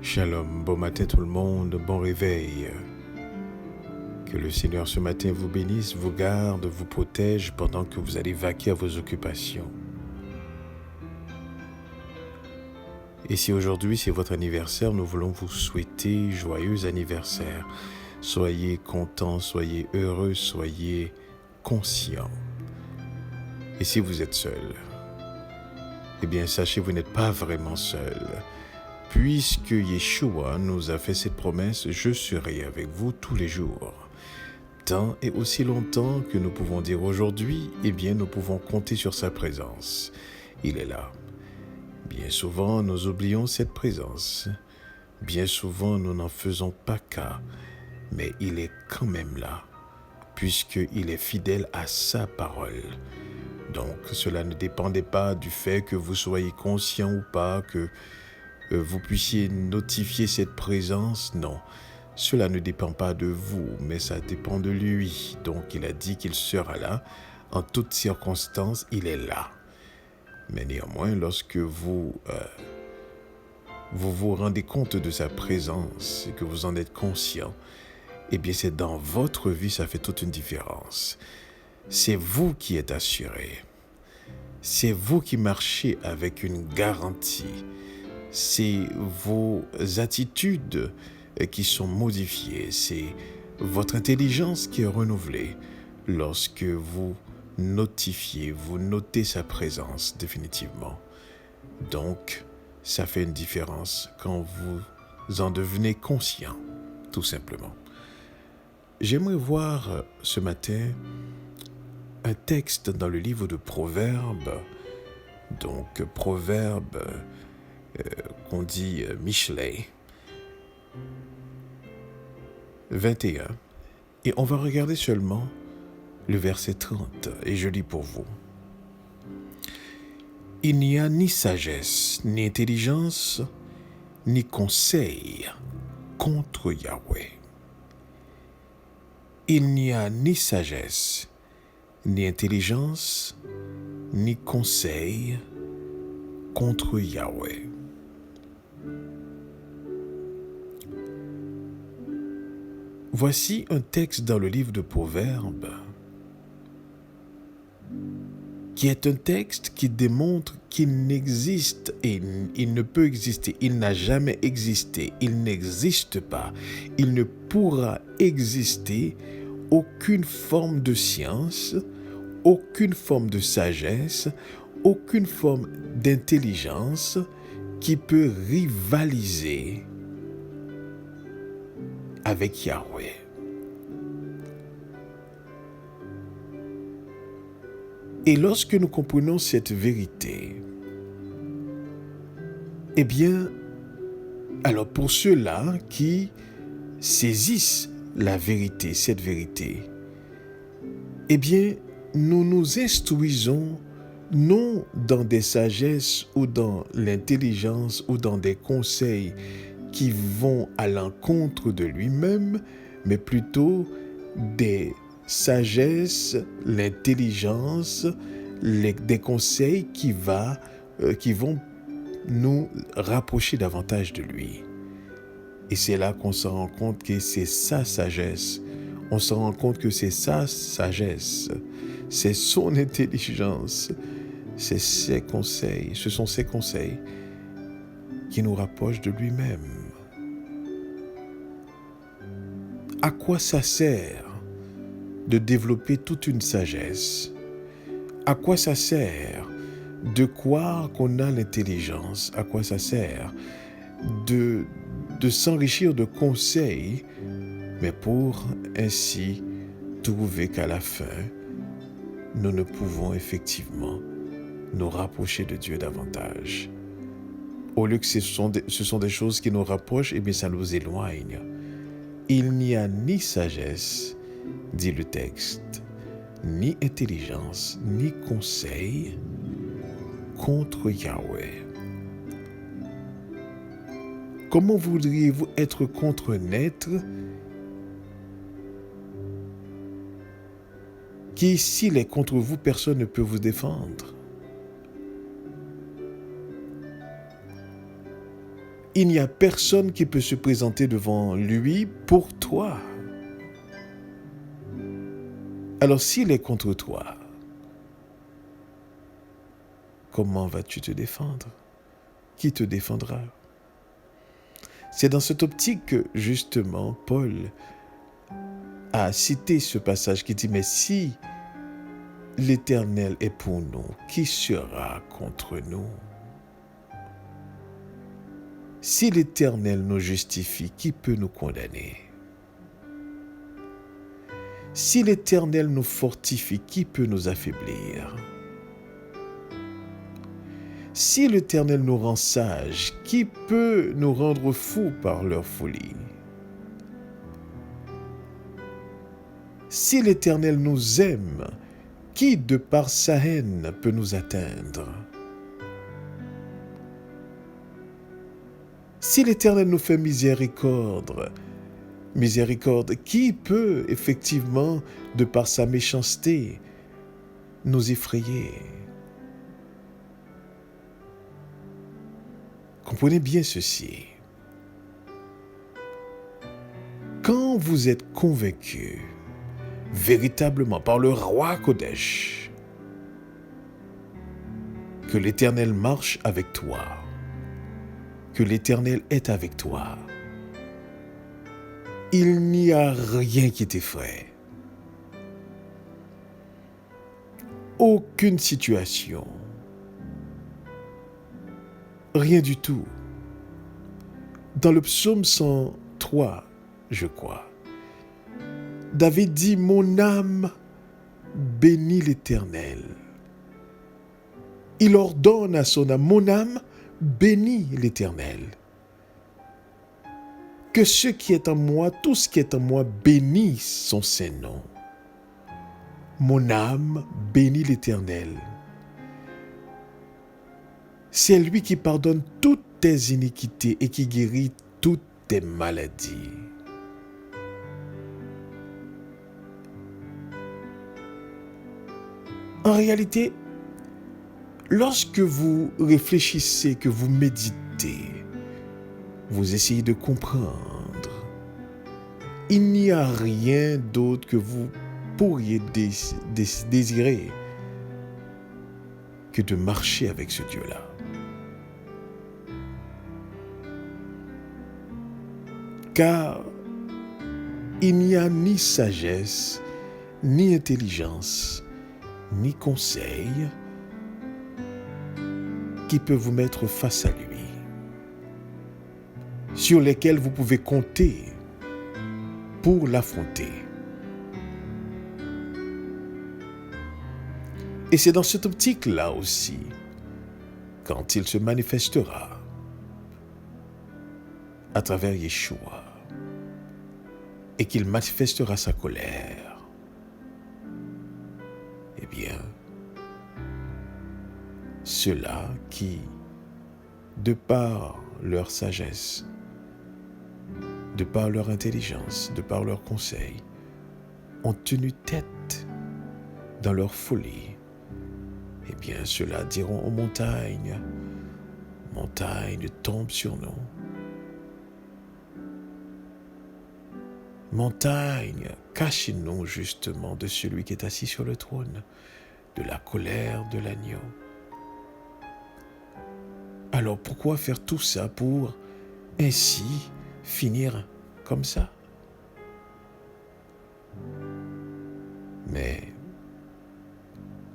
Shalom, bon matin tout le monde, bon réveil. Que le Seigneur ce matin vous bénisse, vous garde, vous protège pendant que vous allez vaquer à vos occupations. Et si aujourd'hui c'est votre anniversaire, nous voulons vous souhaiter joyeux anniversaire. Soyez contents, soyez heureux, soyez conscients. Et si vous êtes seul, eh bien sachez vous n'êtes pas vraiment seul. Puisque Yeshua nous a fait cette promesse, je serai avec vous tous les jours. Tant et aussi longtemps que nous pouvons dire aujourd'hui, eh bien nous pouvons compter sur sa présence. Il est là. Bien souvent, nous oublions cette présence. Bien souvent, nous n'en faisons pas cas. Mais il est quand même là, puisqu'il est fidèle à sa parole. Donc, cela ne dépendait pas du fait que vous soyez conscient ou pas, que vous puissiez notifier cette présence. Non, cela ne dépend pas de vous, mais ça dépend de lui. Donc, il a dit qu'il sera là. En toutes circonstances, il est là. Mais néanmoins, lorsque vous vous rendez compte de sa présence et que vous en êtes conscient, eh bien, c'est dans votre vie, ça fait toute une différence. C'est vous qui êtes assuré. C'est vous qui marchez avec une garantie. C'est vos attitudes qui sont modifiées. C'est votre intelligence qui est renouvelée lorsque vous notifiez, vous notez sa présence définitivement. Donc, ça fait une différence quand vous en devenez conscient, tout simplement. J'aimerais voir ce matin un texte dans le livre de Proverbes, donc Proverbes qu'on dit Michelet, 21. Et on va regarder seulement le verset 30, et je lis pour vous. Il n'y a ni sagesse, ni intelligence, ni conseil contre Yahweh. Il n'y a ni sagesse, ni intelligence, ni conseil contre Yahweh. Voici un texte dans le livre de Proverbes qui est un texte qui démontre qu'il n'existe et il ne peut exister, il n'a jamais existé, il n'existe pas, il ne pourra exister aucune forme de science, aucune forme de sagesse, aucune forme d'intelligence qui peut rivaliser avec Yahweh. Et lorsque nous comprenons cette vérité, eh bien, alors pour ceux-là qui saisissent la vérité, cette vérité, eh bien, nous nous instruisons non dans des sagesses ou dans l'intelligence ou dans des conseils qui vont à l'encontre de lui-même, mais plutôt des sagesses, l'intelligence, des conseils qui vont nous rapprocher davantage de lui. Et c'est là qu'on se rend compte que c'est sa sagesse. On se rend compte que c'est sa sagesse, c'est son intelligence, c'est ses conseils, ce sont ses conseils qui nous rapprochent de lui-même. À quoi ça sert de développer toute une sagesse? À quoi ça sert de croire qu'on a l'intelligence? À quoi ça sert de s'enrichir de conseils, mais pour ainsi trouver qu'à la fin, nous ne pouvons effectivement nous rapprocher de Dieu davantage. Au lieu que ce sont des choses qui nous rapprochent, eh bien ça nous éloigne. Il n'y a ni sagesse, dit le texte, ni intelligence, ni conseil contre Yahweh. Comment voudriez-vous être contre un être qui, s'il est contre vous, personne ne peut vous défendre? Il n'y a personne qui peut se présenter devant lui pour toi. Alors s'il est contre toi, comment vas-tu te défendre? Qui te défendra? C'est dans cette optique que, justement, Paul a cité ce passage qui dit « Mais si l'Éternel est pour nous, qui sera contre nous? Si l'Éternel nous justifie, qui peut nous condamner? Si l'Éternel nous fortifie, qui peut nous affaiblir? Si l'Éternel nous rend sages, qui peut nous rendre fous par leur folie? Si l'Éternel nous aime, qui de par sa haine peut nous atteindre? Si l'Éternel nous fait miséricorde, qui peut effectivement, de par sa méchanceté, nous effrayer? Comprenez bien ceci. Quand vous êtes convaincu, véritablement par le roi Kodesh, que l'Éternel marche avec toi, que l'Éternel est avec toi, il n'y a rien qui t'effraie. Aucune situation. Rien du tout. Dans le psaume 103, je crois, David dit « Mon âme bénit l'Éternel ». Il ordonne à son âme « Mon âme bénit l'Éternel ». Que ce qui est en moi, tout ce qui est en moi, bénisse son Saint-Nom. Mon âme bénit l'Éternel. C'est lui qui pardonne toutes tes iniquités et qui guérit toutes tes maladies. En réalité, lorsque vous réfléchissez, que vous méditez, vous essayez de comprendre, il n'y a rien d'autre que vous pourriez désirer que de marcher avec ce Dieu-là. Car il n'y a ni sagesse, ni intelligence, ni conseil qui peut vous mettre face à lui, sur lesquels vous pouvez compter pour l'affronter. Et c'est dans cette optique-là aussi, quand il se manifestera à travers Yeshua et qu'il manifestera sa colère, eh bien, ceux-là qui, de par leur sagesse, de par leur intelligence, de par leurs conseils, ont tenu tête dans leur folie, eh bien, ceux-là diront aux montagnes, montagne, tombe sur nous. Montagne, cachez-nous justement de celui qui est assis sur le trône, de la colère de l'agneau. Alors pourquoi faire tout ça pour ainsi finir comme ça? Mais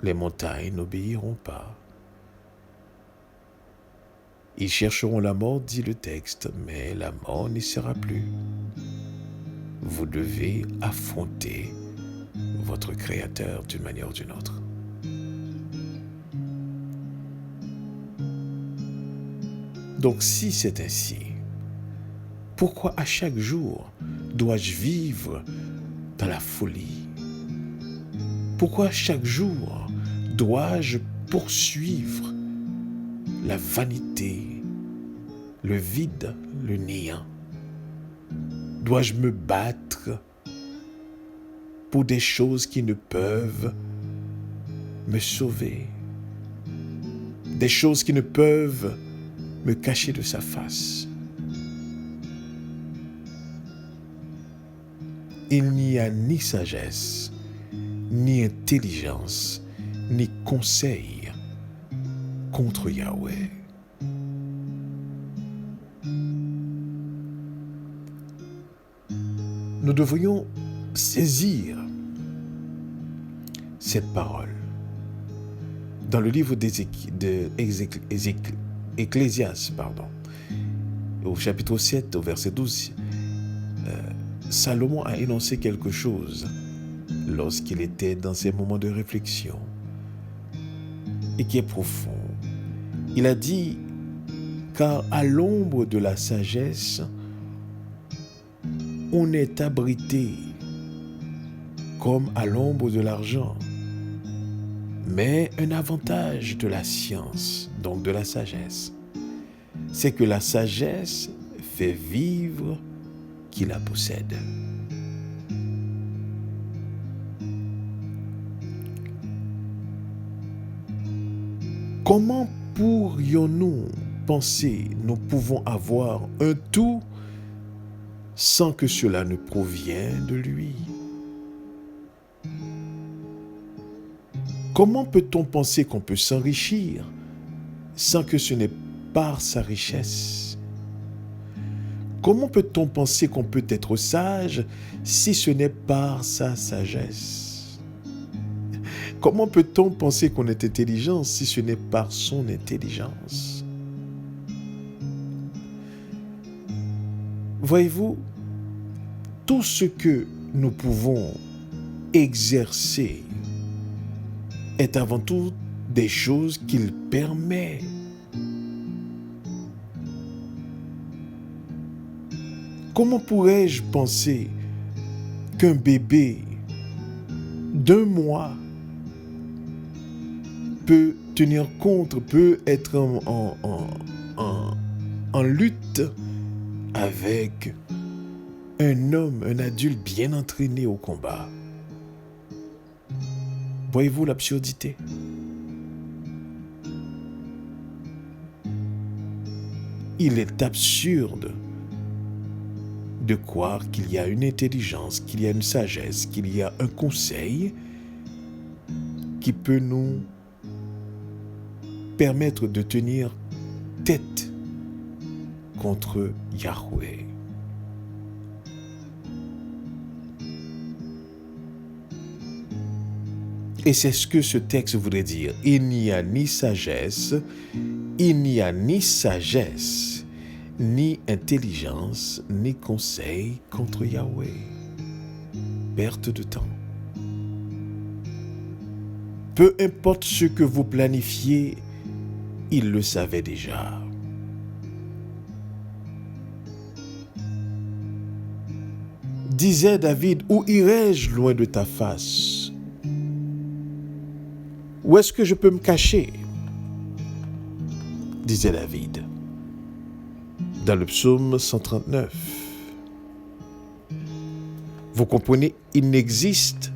les montagnes n'obéiront pas. Ils chercheront la mort, dit le texte, mais la mort n'y sera plus. Vous devez affronter votre Créateur d'une manière ou d'une autre. Donc si c'est ainsi, pourquoi à chaque jour dois-je vivre dans la folie? Pourquoi chaque jour dois-je poursuivre la vanité, le vide, le néant? Dois-je me battre pour des choses qui ne peuvent me sauver? Des choses qui ne peuvent me cacher de sa face? il n'y a ni sagesse, ni intelligence, ni conseil contre Yahweh. Nous devrions saisir cette parole. Dans le livre d'Ecclésiaste, au chapitre 7, au verset 12, Salomon a énoncé quelque chose lorsqu'il était dans ces moments de réflexion et qui est profond. Il a dit, car à l'ombre de la sagesse, on est abrité comme à l'ombre de l'argent. Mais un avantage de la science, donc de la sagesse, c'est que la sagesse fait vivre qui la possède. Comment pourrions-nous penser nous pouvons avoir un tout sans que cela ne provienne de lui? Comment peut-on penser qu'on peut s'enrichir sans que ce n'est par sa richesse? Comment peut-on penser qu'on peut être sage si ce n'est par sa sagesse? Comment peut-on penser qu'on est intelligent si ce n'est par son intelligence? Voyez-vous, tout ce que nous pouvons exercer est avant tout des choses qu'il permet. Comment pourrais-je penser qu'un bébé d'1 mois peut tenir compte, peut être en lutte avec un homme, un adulte bien entraîné au combat? Voyez-vous l'absurdité? Il est absurde de croire qu'il y a une intelligence, qu'il y a une sagesse, qu'il y a un conseil qui peut nous permettre de tenir tête contre Yahweh. Et c'est ce que ce texte voudrait dire. Il n'y a ni sagesse, ni intelligence, ni conseil contre Yahweh. Perte de temps. Peu importe ce que vous planifiez, il le savait déjà. Disait David, où irai-je loin de ta face? Où est-ce que je peux me cacher? Disait David. Dans le psaume 139. Vous comprenez, il n'existe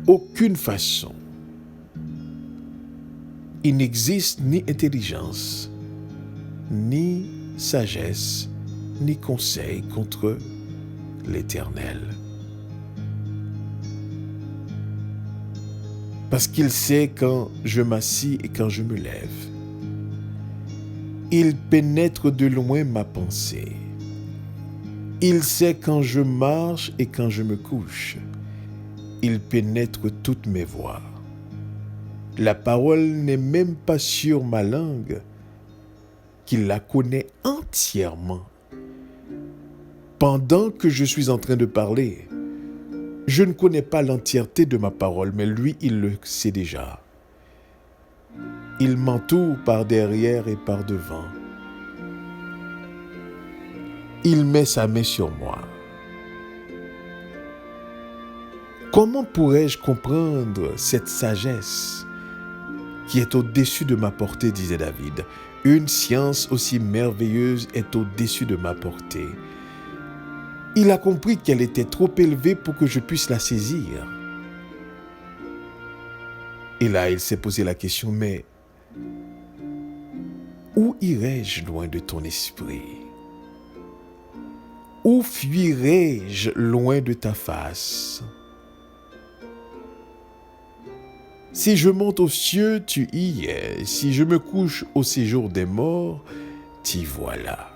aucune façon. Il n'existe ni intelligence, ni sagesse, ni conseil contre l'Éternel. Parce qu'il sait quand je m'assis et quand je me lève. Il pénètre de loin ma pensée. Il sait quand je marche et quand je me couche. Il pénètre toutes mes voies. La parole n'est même pas sur ma langue, qu'il la connaît entièrement. Pendant que je suis en train de parler, je ne connais pas l'entièreté de ma parole, mais lui, il le sait déjà. Il m'entoure par derrière et par devant. Il met sa main sur moi. Comment pourrais-je comprendre cette sagesse qui est au-dessus de ma portée, disait David. Une science aussi merveilleuse est au-dessus de ma portée. Il a compris qu'elle était trop élevée pour que je puisse la saisir. Et là, il s'est posé la question, mais où irai-je loin de ton esprit? Où fuirai-je loin de ta face? Si je monte aux cieux, tu y es. Si je me couche au séjour des morts, t'y voilà.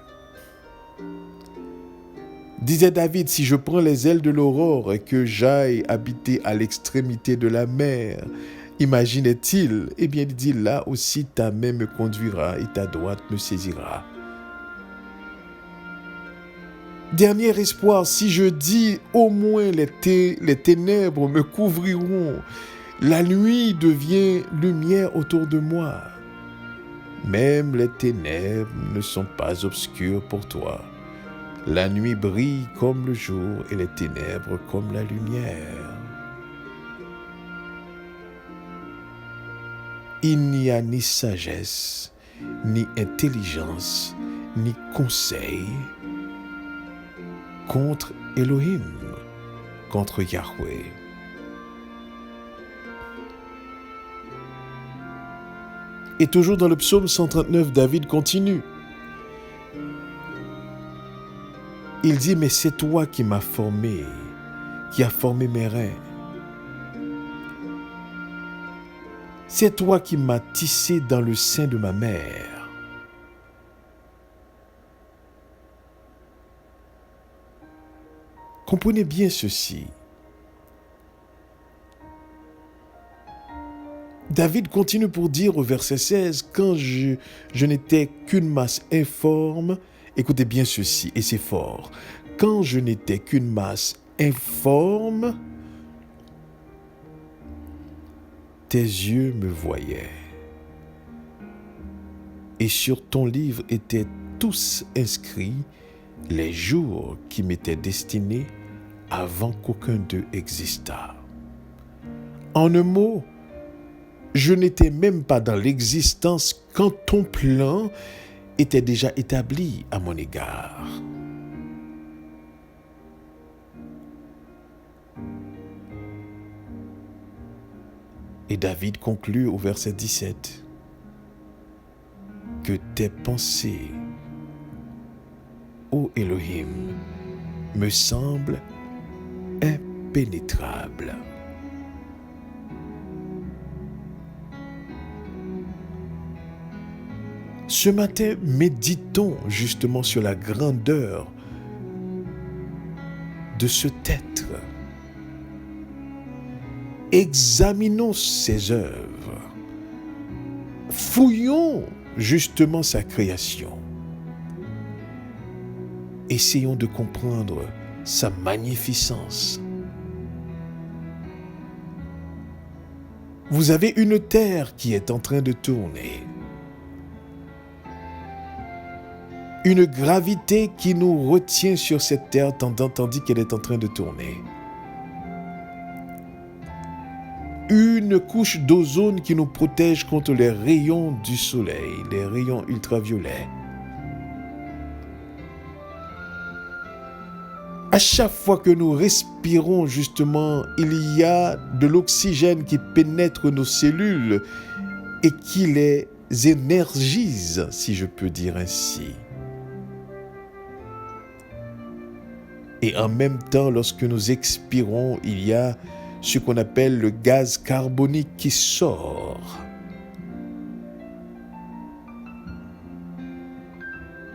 Disait David, si je prends les ailes de l'aurore et que j'aille habiter à l'extrémité de la mer, imaginait-il, eh bien il dit, là aussi ta main me conduira et ta droite me saisira. Dernier espoir, si je dis au moins les ténèbres me couvriront, la nuit devient lumière autour de moi. Même les ténèbres ne sont pas obscures pour toi. La nuit brille comme le jour et les ténèbres comme la lumière. Il n'y a ni sagesse, ni intelligence, ni conseil contre Elohim, contre Yahweh. Et toujours dans le psaume 139, David continue. Il dit, mais c'est toi qui m'as formé, qui as formé mes reins. C'est toi qui m'as tissé dans le sein de ma mère. Comprenez bien ceci. David continue pour dire au verset 16, quand je n'étais qu'une masse informe, écoutez bien ceci, et c'est fort, quand je n'étais qu'une masse informe, tes yeux me voyaient. Et sur ton livre étaient tous inscrits les jours qui m'étaient destinés avant qu'aucun d'eux existât. En un mot, je n'étais même pas dans l'existence quand ton plan était déjà établi à mon égard. Et David conclut au verset 17 que tes pensées, ô Elohim, me semblent impénétrables. Ce matin, méditons justement sur la grandeur de cet être. Examinons ses œuvres. Fouillons justement sa création. Essayons de comprendre sa magnificence. Vous avez une terre qui est en train de tourner. Une gravité qui nous retient sur cette terre tandis qu'elle est en train de tourner. Une couche d'ozone qui nous protège contre les rayons du soleil, les rayons ultraviolets. À chaque fois que nous respirons, justement, il y a de l'oxygène qui pénètre nos cellules et qui les énergise, si je peux dire ainsi. Et en même temps, lorsque nous expirons, il y a ce qu'on appelle le gaz carbonique qui sort.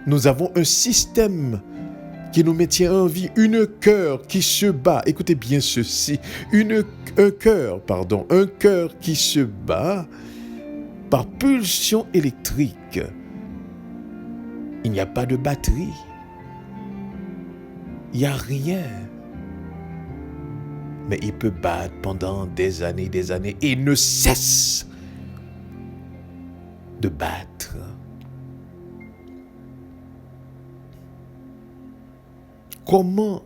Nous avons un système qui nous maintient en vie, un cœur qui se bat. Écoutez bien ceci, un cœur qui se bat par pulsion électrique. Il n'y a pas de batterie. Il n'y a rien. Mais il peut battre pendant des années et ne cesse de battre. Comment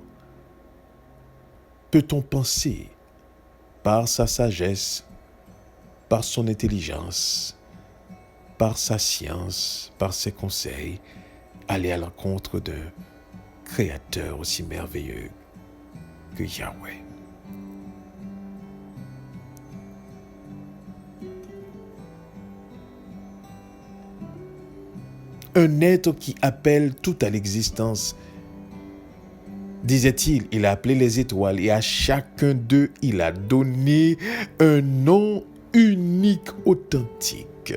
peut-on penser par sa sagesse, par son intelligence, par sa science, par ses conseils, aller à l'encontre d'un Créateur aussi merveilleux que Yahweh? Un être qui appelle tout à l'existence disait-il, il a appelé les étoiles et à chacun d'eux, il a donné un nom unique, authentique.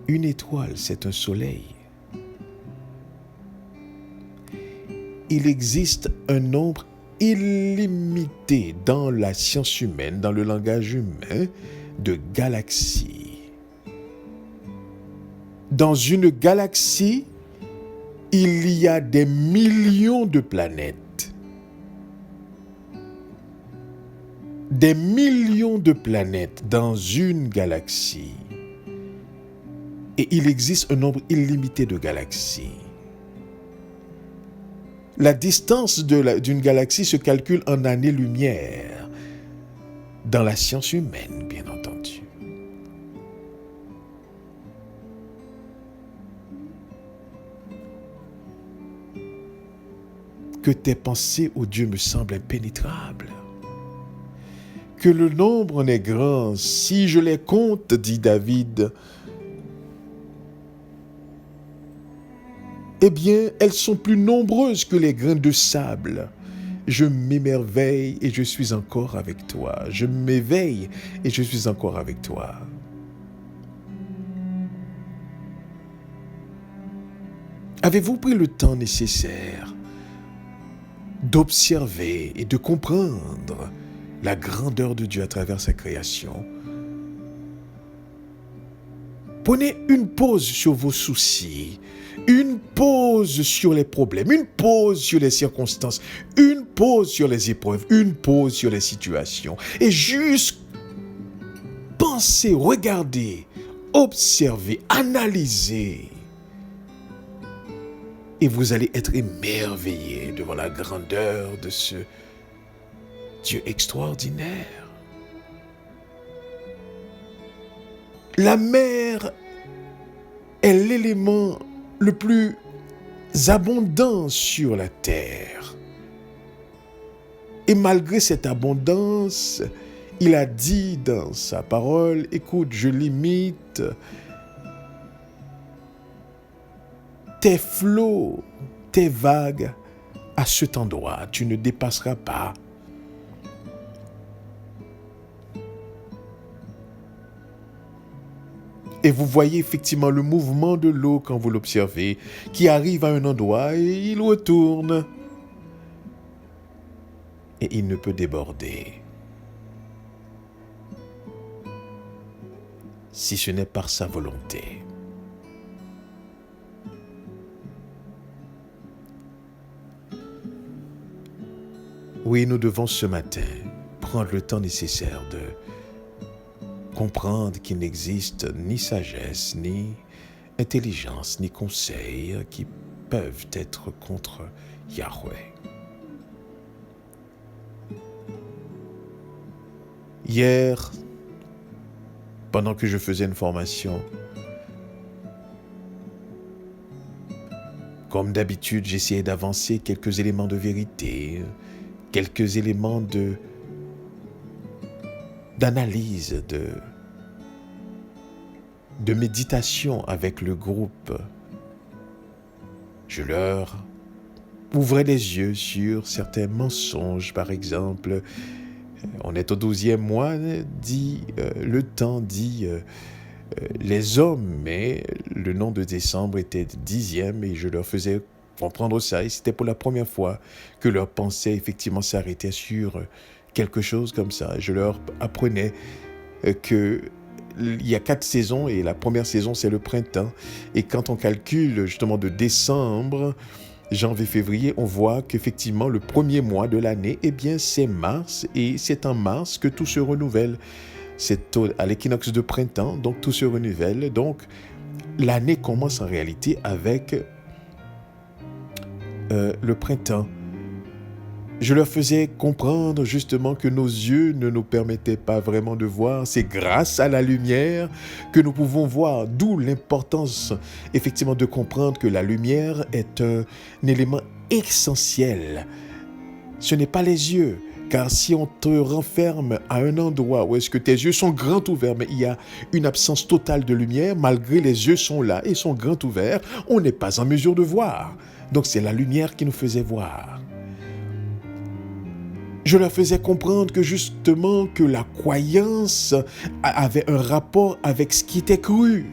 Une étoile, c'est un soleil. Il existe un nombre illimité dans la science humaine, dans le langage humain, de galaxies. Dans une galaxie, il y a des millions de planètes. Des millions de planètes dans une galaxie. Et il existe un nombre illimité de galaxies. La distance d'une galaxie se calcule en années-lumière, dans la science humaine, bien entendu. Que tes pensées, ô Dieu, me semblent impénétrables. Que le nombre en est grand, si je les compte, dit David, eh bien, elles sont plus nombreuses que les grains de sable. Je m'émerveille et je suis encore avec toi. Je m'éveille et je suis encore avec toi. Avez-vous pris le temps nécessaire d'observer et de comprendre la grandeur de Dieu à travers sa création? Prenez une pause sur vos soucis, une pause sur les problèmes, une pause sur les circonstances, une pause sur les épreuves, une pause sur les situations. Et juste pensez, regardez, observez, analysez. Et vous allez être émerveillé devant la grandeur de ce Dieu extraordinaire. La mer est l'élément le plus abondant sur la terre. Et malgré cette abondance, il a dit dans sa parole, écoute, je limite tes flots, tes vagues à cet endroit. Tu ne dépasseras pas. Et vous voyez effectivement le mouvement de l'eau quand vous l'observez, qui arrive à un endroit et il retourne. Et il ne peut déborder. Si ce n'est par sa volonté. Oui, nous devons ce matin prendre le temps nécessaire de comprendre qu'il n'existe ni sagesse, ni intelligence, ni conseil qui peuvent être contre Yahweh. Hier, pendant que je faisais une formation, comme d'habitude, j'essayais d'avancer quelques éléments de vérité, quelques éléments d'analyse, de méditation avec le groupe. Je leur ouvrais les yeux sur certains mensonges, par exemple. On est au 12e mois, le temps dit les hommes, mais le nom de décembre était 10e et je leur faisais comprendre ça. Et c'était pour la première fois que leur pensée effectivement s'arrêtait sur quelque chose comme ça. Je leur apprenais que il y a 4 saisons et la première saison, c'est le printemps. Et quand on calcule justement de décembre, janvier, février, on voit qu'effectivement, le premier mois de l'année, eh bien, c'est mars. Et c'est en mars que tout se renouvelle. C'est à l'équinoxe de printemps, donc tout se renouvelle. Donc, l'année commence en réalité avec le printemps. Je leur faisais comprendre justement que nos yeux ne nous permettaient pas vraiment de voir. C'est grâce à la lumière que nous pouvons voir. D'où l'importance effectivement de comprendre que la lumière est un élément essentiel. Ce n'est pas les yeux. Car si on te renferme à un endroit où est-ce que tes yeux sont grands ouverts, mais il y a une absence totale de lumière, malgré les yeux sont là et sont grands ouverts, on n'est pas en mesure de voir. Donc c'est la lumière qui nous faisait voir. Je leur faisais comprendre que justement que la croyance avait un rapport avec ce qui était cru.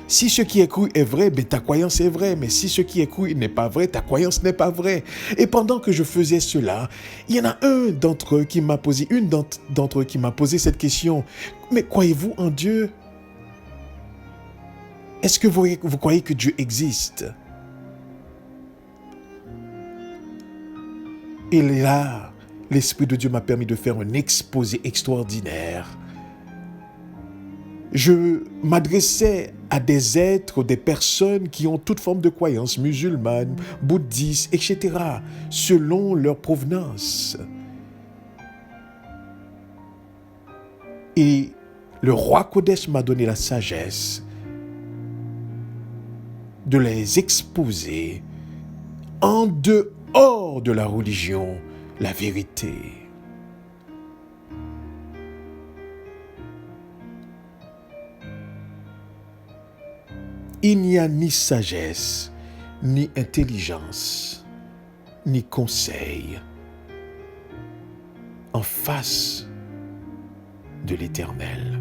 Si ce qui est cru est vrai, ben ta croyance est vraie. Mais si ce qui est cru n'est pas vrai, ta croyance n'est pas vraie. Et pendant que je faisais cela, il y en a une d'entre eux qui m'a posé cette question. Mais croyez-vous en Dieu? Est-ce que vous croyez que Dieu existe? Et là, l'Esprit de Dieu m'a permis de faire un exposé extraordinaire. Je m'adressais à des êtres, des personnes qui ont toute forme de croyance, musulmanes, bouddhistes, etc., selon leur provenance. Et le roi Kodesh m'a donné la sagesse de les exposer en dehors de la religion, la vérité. Il n'y a ni sagesse, ni intelligence, ni conseil en face de l'Éternel.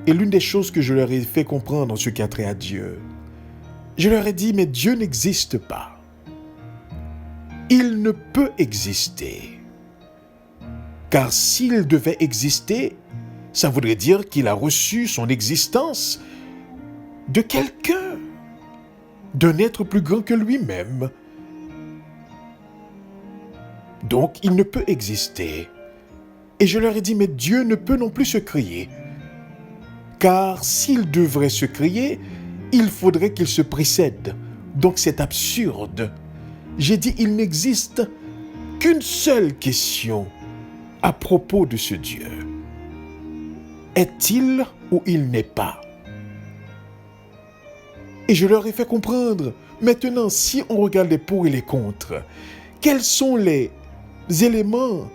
Et l'une des choses que je leur ai fait comprendre en ce qui a trait à Dieu, je leur ai dit, mais Dieu n'existe pas. Il ne peut exister. Car s'il devait exister, ça voudrait dire qu'il a reçu son existence de quelqu'un, d'un être plus grand que lui-même. Donc, il ne peut exister. Et je leur ai dit, mais Dieu ne peut non plus se créer. Car s'il devrait se créer, il faudrait qu'il se précède. Donc, c'est absurde. J'ai dit, il n'existe qu'une seule question à propos de ce Dieu. Est-il ou il n'est pas? Et je leur ai fait comprendre. Maintenant, si on regarde les pour et les contre, quels sont les éléments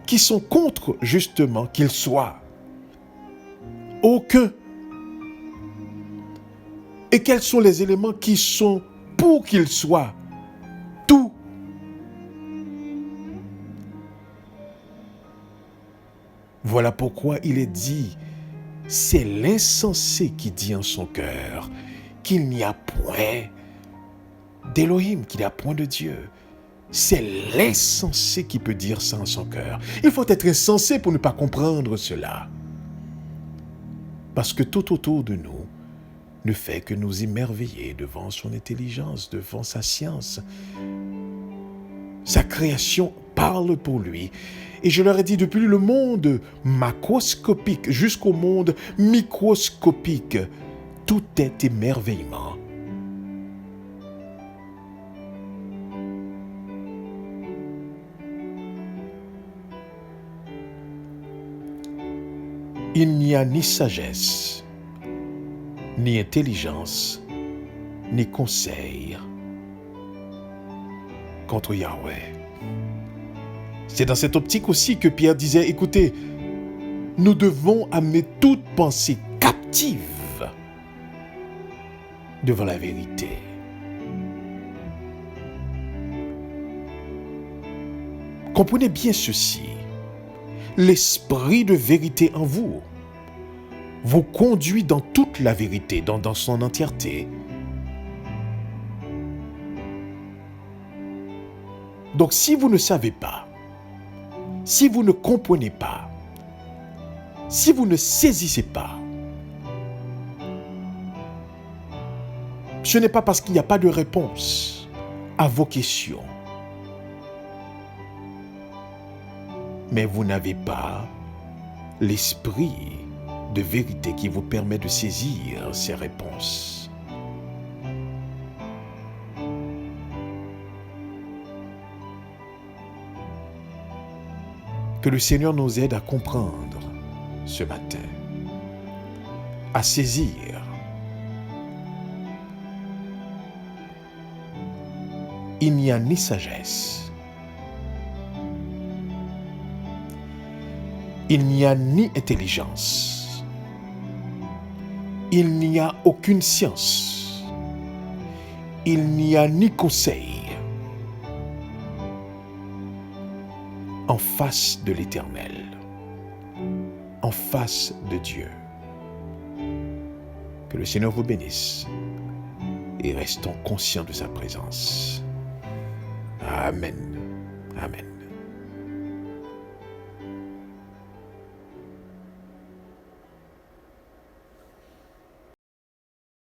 qui sont contre, justement, qu'il soit? Aucun. Et quels sont les éléments qui sont pour qu'il soit? Tout. Voilà pourquoi il est dit, c'est l'insensé qui dit en son cœur qu'il n'y a point d'Élohim, qu'il n'y a point de Dieu. C'est l'insensé qui peut dire ça en son cœur. Il faut être insensé pour ne pas comprendre cela. Parce que tout autour de nous ne fait que nous émerveiller devant son intelligence, devant sa science. Sa création parle pour lui. Et je leur ai dit, depuis le monde macroscopique jusqu'au monde microscopique, tout est émerveillement. Il n'y a ni sagesse, ni intelligence, ni conseil contre Yahweh. C'est dans cette optique aussi que Pierre disait, écoutez, nous devons amener toute pensée captive devant la vérité. Comprenez bien ceci. L'esprit de vérité en vous vous conduit dans toute la vérité, dans son entièreté. Donc si vous ne savez pas, si vous ne comprenez pas, si vous ne saisissez pas, ce n'est pas parce qu'il n'y a pas de réponse à vos questions, mais vous n'avez pas l'esprit de vérité qui vous permet de saisir ces réponses. Que le Seigneur nous aide à comprendre ce matin, à saisir. il n'y a ni sagesse, il n'y a ni intelligence, il n'y a aucune science, il n'y a ni conseil en face de l'Éternel, en face de Dieu. Que le Seigneur vous bénisse et restons conscients de sa présence. Amen. Amen.